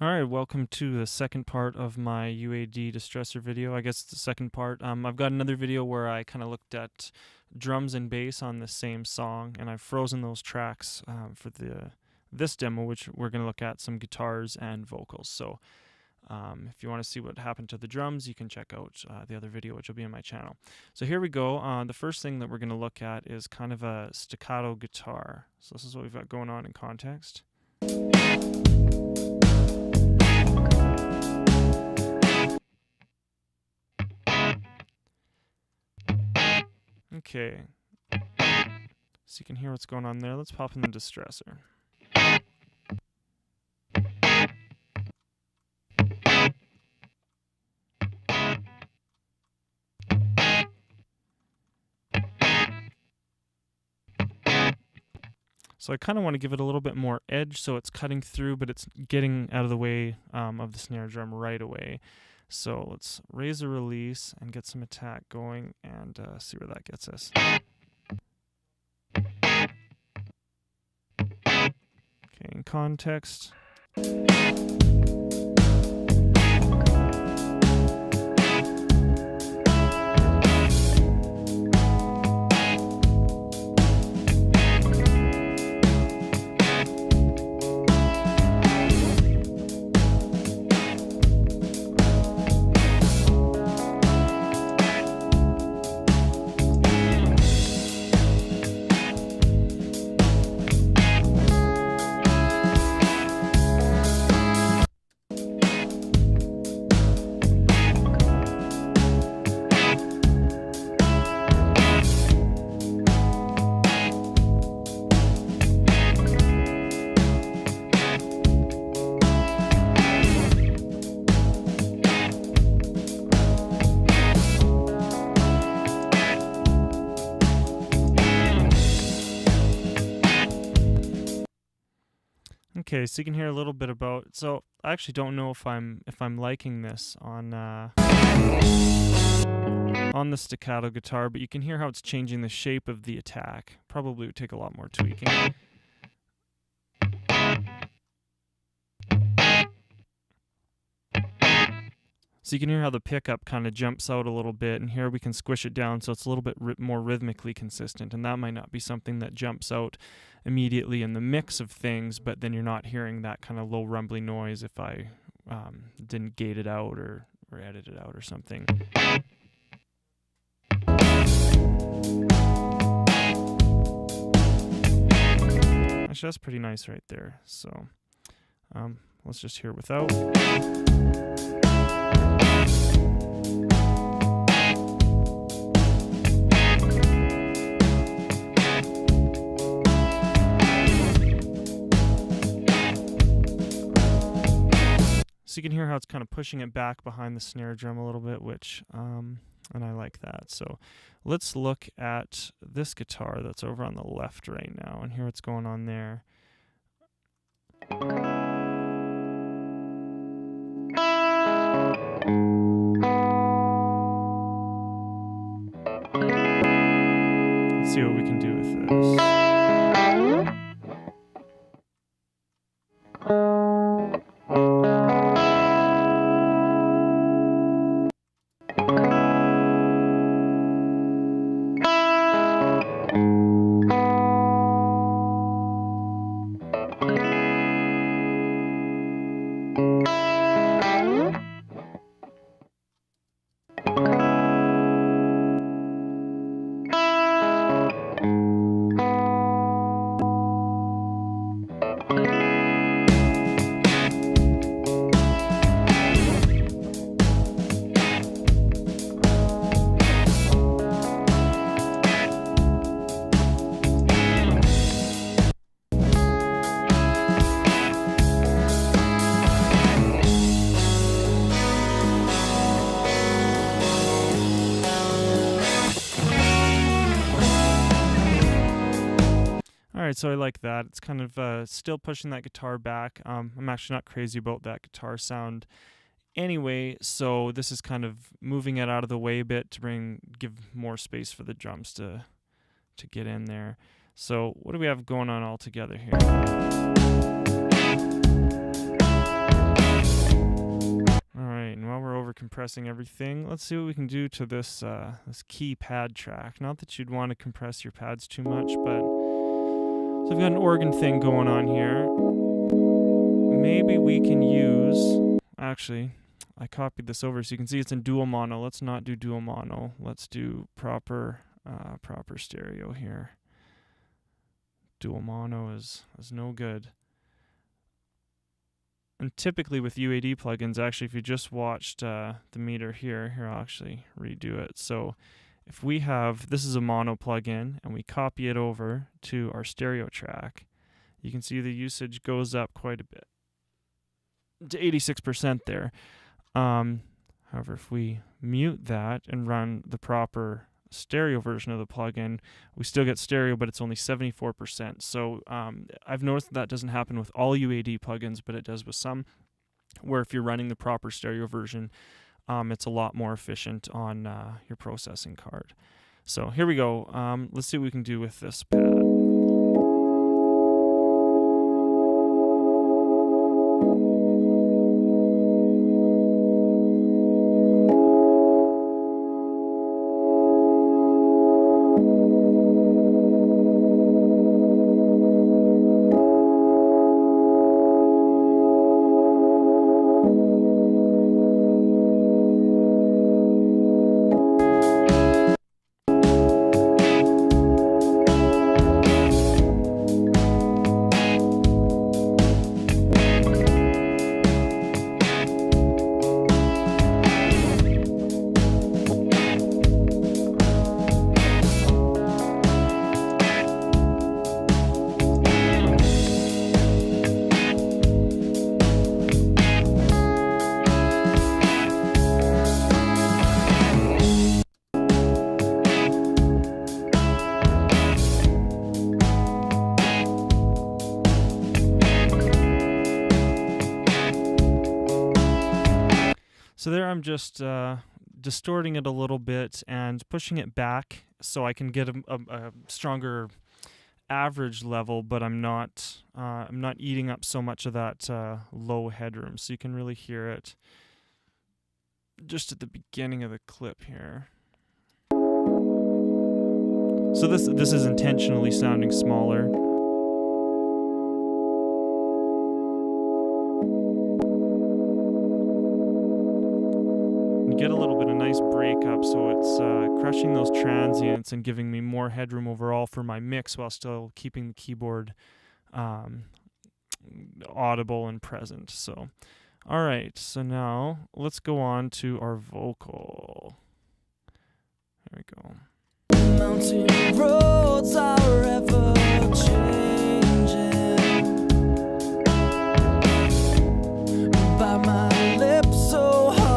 Alright, welcome to the second part of my UAD Distressor video. I guess it's the second part. I've got another video where I kind of looked at drums and bass on the same song, and I've frozen those tracks for this demo, which we're going to look at some guitars and vocals. So if you want to see what happened to the drums, you can check out the other video, which will be on my channel. So here we go. The first thing that we're going to look at is kind of a staccato guitar. So this is what we've got going on in context. Okay, so you can hear what's going on there. Let's pop in the distressor. So I kind of want to give it a little bit more edge so it's cutting through, but it's getting out of the way of the snare drum right away. So let's raise a release and get some attack going and see where that gets us. Okay, in context. Okay, so you can hear a little bit about. So I actually don't know if I'm liking this on the staccato guitar, but you can hear how it's changing the shape of the attack. Probably would take a lot more tweaking. So you can hear how the pickup kind of jumps out a little bit, and here we can squish it down so it's a little bit more rhythmically consistent, and that might not be something that jumps out immediately in the mix of things, but then you're not hearing that kind of low rumbly noise if I didn't gate it out or edit it out or something. Actually, that's pretty nice right there. So let's just hear without. So you can hear how it's kind of pushing it back behind the snare drum a little bit, which, and I like that. So let's look at this guitar that's over on the left right now and hear what's going on there. Let's see what we can do with this. Alright, so I like that. It's kind of still pushing that guitar back. I'm actually not crazy about that guitar sound anyway, so this is kind of moving it out of the way a bit to give more space for the drums to get in there. So what do we have going on all together here? compressing everything. Let's see what we can do to this this key pad track. Not that you'd want to compress your pads too much, but so I've got an organ thing going on here. Maybe we can use, actually, I copied this over so you can see it's in dual mono. Let's not do dual mono. Let's do proper stereo here. Dual mono is no good. And typically with UAD plugins, actually, if you just watched the meter here, I'll actually redo it. So if we have, this is a mono plugin, and we copy it over to our stereo track, you can see the usage goes up quite a bit, to 86% there. However, if we mute that and run the proper stereo version of the plugin, we still get stereo, but it's only 74%. So I've noticed that doesn't happen with all UAD plugins, but it does with some, where if you're running the proper stereo version, it's a lot more efficient on your processing card. So here we go. Let's see what we can do with this pad. So there I'm just distorting it a little bit and pushing it back so I can get a stronger average level, but I'm not eating up so much of that low headroom. So you can really hear it just at the beginning of the clip here. So this is intentionally sounding smaller. Get a little bit of nice breakup, so it's crushing those transients and giving me more headroom overall for my mix while still keeping the keyboard audible and present. So, all right, so now let's go on to our vocal. There we go. Mountain roads are ever changing, by my lips so hard.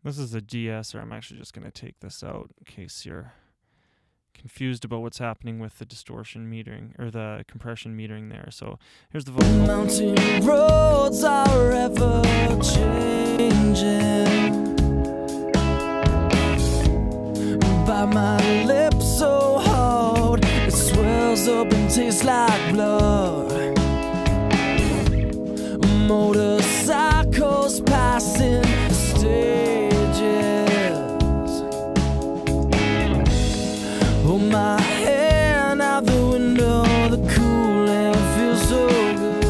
This is a de-esser. I'm actually just going to take this out in case you're confused about what's happening with the distortion metering or the compression metering there. So here's the vocal. Mountain roads are ever changing, by my lips so hard it swells up and tastes like blood. Motorcycles passing stages, hold my hand out the window, the cool air feels so good.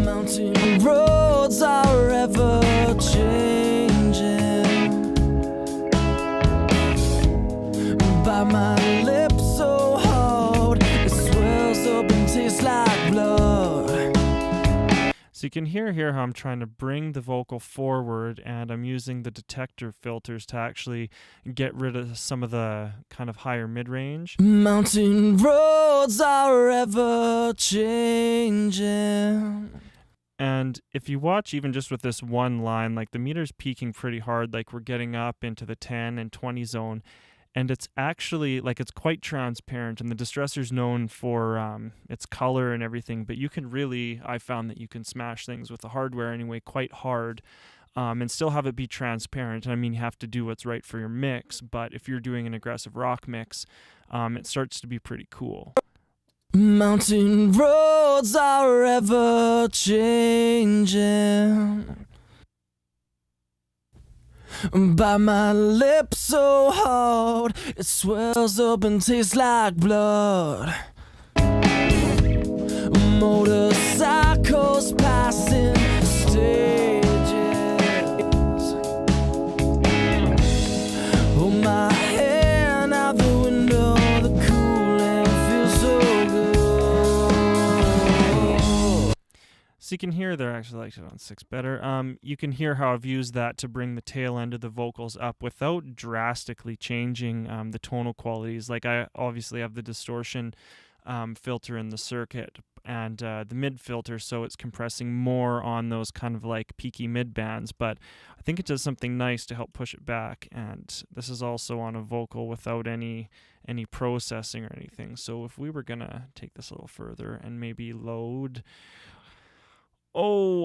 Mountain roads are ever changing, by my lips so hard it swells up and tastes like blood. So you can hear here how I'm trying to bring the vocal forward, and I'm using the detector filters to actually get rid of some of the kind of higher mid-range. Mountain roads are ever changing. And if you watch even just with this one line, like the meter's peaking pretty hard, like we're getting up into the 10 and 20 zone. And it's actually, like, it's quite transparent, and the Distressor's known for its color and everything, but you can really, I found that you can smash things with the hardware anyway quite hard and still have it be transparent. I mean, you have to do what's right for your mix, but if you're doing an aggressive rock mix, it starts to be pretty cool. Mountain roads are ever changing. Bite my lips so hard it swells up and tastes like blood. Motorcycles passing stages. Hold my hand out the window, the cooling feels so good. So you can hear there, I actually liked it on 6 better. You can hear how I've used that to bring the tail end of the vocals up without drastically changing the tonal qualities. Like I obviously have the distortion filter in the circuit and the mid filter, so it's compressing more on those kind of like peaky mid bands, but I think it does something nice to help push it back. And this is also on a vocal without any processing or anything. So if we were gonna take this a little further and maybe load,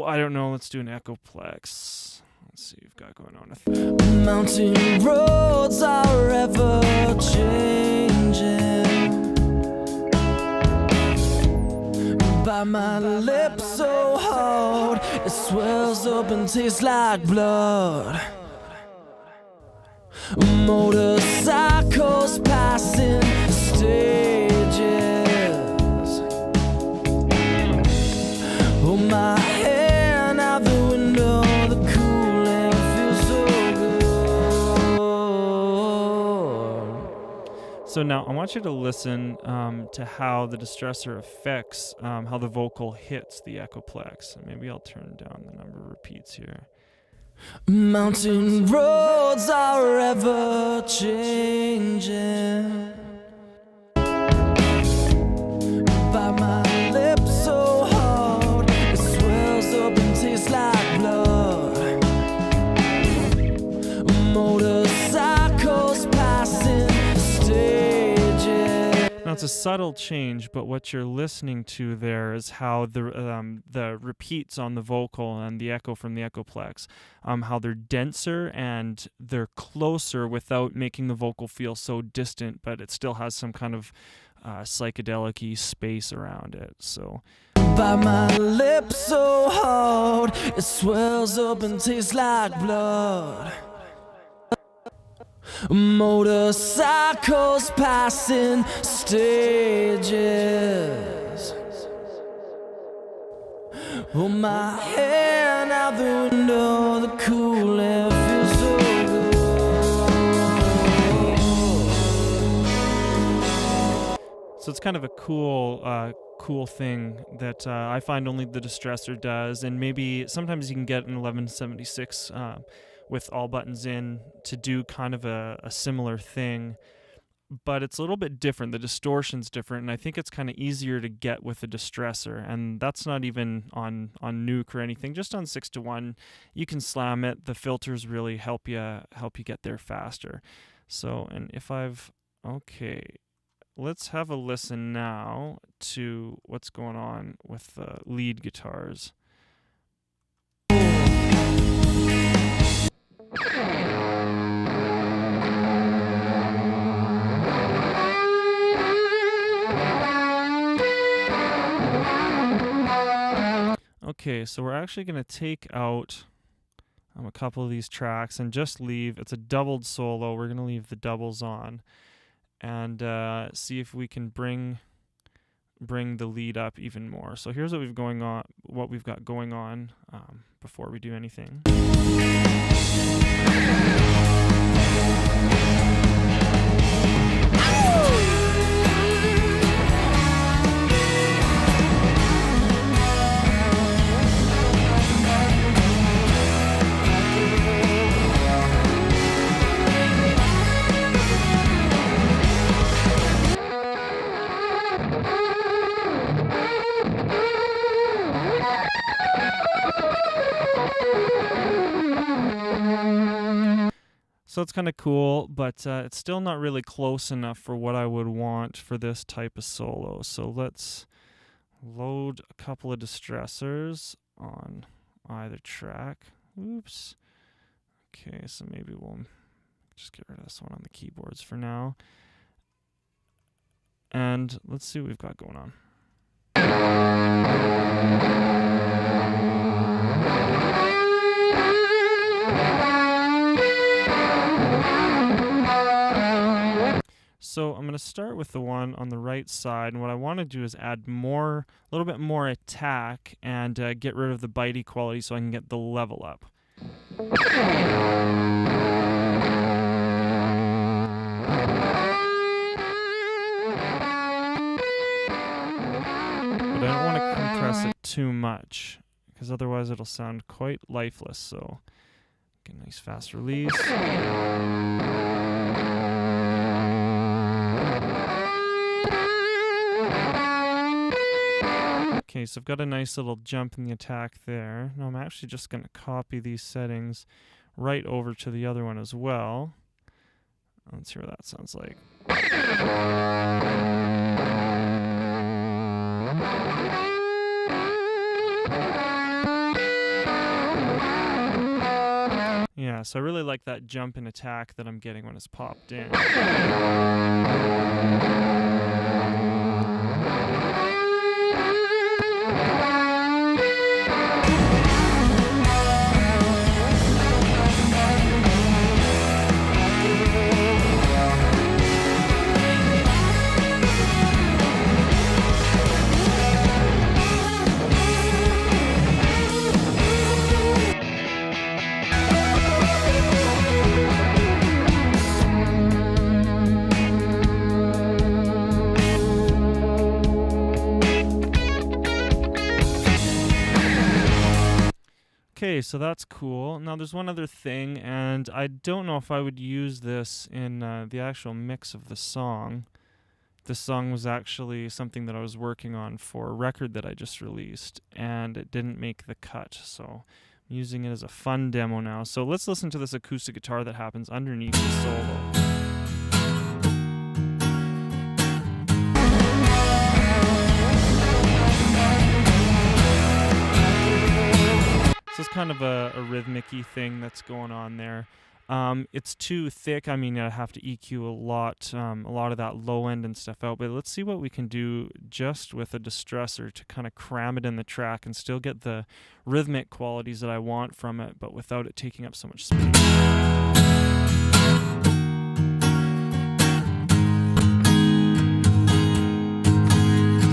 I don't know, let's do an Echoplex. Let's see what we've got going on. Mountain roads are ever changing. Bite my lips so hard it swells up and tastes like blood. Motorcycles passing stages. Hold my hand out the window, the cooling feels so good. So now I want you to listen to how the distressor affects how the vocal hits the Echoplex. Maybe I'll turn down the number of repeats here. Mountain roads are ever changing. Bite my lips so hard it swells up and tastes like blood. Motorcycles passing stages. Now it's a subtle change, but what you're listening to there is how the repeats on the vocal and the echo from the Echoplex, how they're denser and they're closer without making the vocal feel so distant, but it still has some kind of psychedelic-y space around it. So Bite my lips so hard it swells up and tastes like blood. Motorcycles passing stages. Hold my hand out the window, the cooling feels so good. So it's kind of a cool thing that I find only the Distressor does, and maybe sometimes you can get an 1176 with all buttons in to do kind of a similar thing, but it's a little bit different. The distortion's different, and I think it's kind of easier to get with the Distressor, and that's not even on Nuke or anything. Just on 6-1, you can slam it. The filters really help you get there faster. So, and if let's have a listen now to what's going on with the lead guitars. Okay, so we're actually going to take out a couple of these tracks and just leave, it's a doubled solo, we're going to leave the doubles on and see if we can bring the lead up even more. So here's what we've got going on before we do anything. So it's kind of cool, but it's still not really close enough for what I would want for this type of solo. So let's load a couple of distressors on either track. Oops. Okay, so maybe we'll just get rid of this one on the keyboards for now. And let's see what we've got going on. So I'm going to start with the one on the right side, and what I want to do is add a little bit more attack and get rid of the bitey quality so I can get the level up. But I don't want to compress it too much, because otherwise it'll sound quite lifeless. So get a nice fast release. Okay, so I've got a nice little jump in the attack there. Now I'm actually just going to copy these settings right over to the other one as well. Let's hear what that sounds like. Yeah, so I really like that jump in attack that I'm getting when it's popped in. Okay, so that's cool. Now there's one other thing, and I don't know if I would use this in the actual mix of the song. This song was actually something that I was working on for a record that I just released, and it didn't make the cut, so I'm using it as a fun demo now. So let's listen to this acoustic guitar that happens underneath the solo. So it's kind of a rhythmic-y thing that's going on there. It's too thick. I mean, I have to EQ a lot of that low end and stuff out. But let's see what we can do just with a distressor to kind of cram it in the track and still get the rhythmic qualities that I want from it, but without it taking up so much space.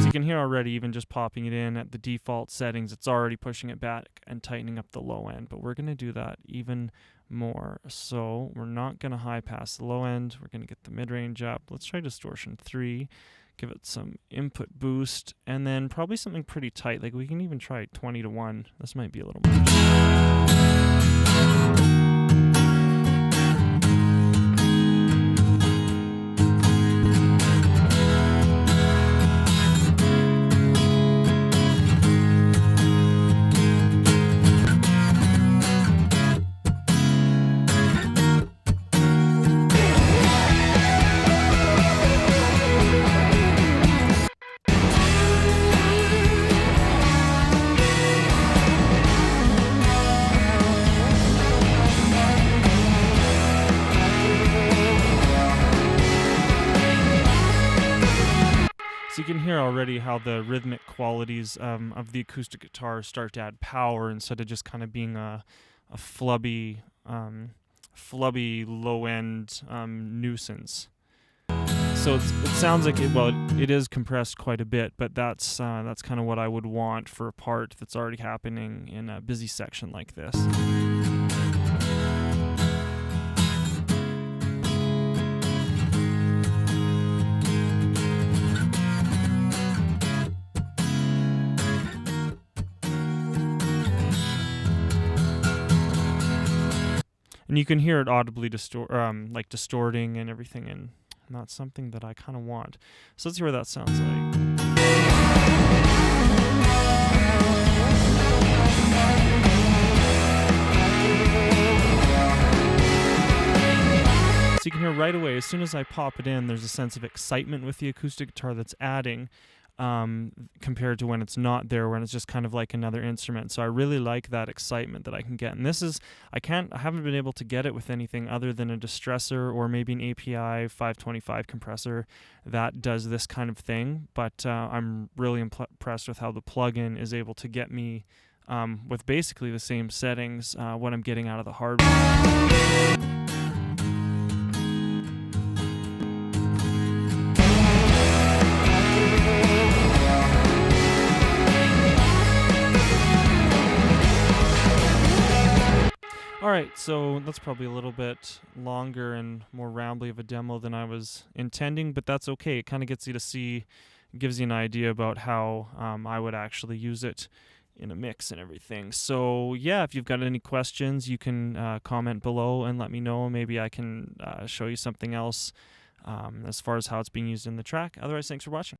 You can hear already, even just popping it in at the default settings, it's already pushing it back and tightening up the low end, but we're going to do that even more. So we're not going to high pass the low end, we're going to get the mid-range up. Let's try distortion 3, give it some input boost, and then probably something pretty tight, like we can even try 20:1. This might be a little much. So you can hear already how the rhythmic qualities of the acoustic guitar start to add power instead of just kind of being a flubby low-end nuisance. So it sounds like it is compressed quite a bit, but that's kind of what I would want for a part that's already happening in a busy section like this. And you can hear it audibly distorting and everything, and that's something that I kind of want. So let's hear what that sounds like. So you can hear right away, as soon as I pop it in, there's a sense of excitement with the acoustic guitar that's adding. compared to when it's not there, when it's just kind of like another instrument. So I really like that excitement that I can get. And this is, I haven't been able to get it with anything other than a distressor or maybe an API 525 compressor that does this kind of thing. But I'm really impressed with how the plugin is able to get me with basically the same settings what I'm getting out of the hardware. Alright, so that's probably a little bit longer and more rambly of a demo than I was intending, but that's okay. It kind of gets you to see, gives you an idea about how I would actually use it in a mix and everything. So yeah, if you've got any questions, you can comment below and let me know. Maybe I can show you something else as far as how it's being used in the track. Otherwise, thanks for watching.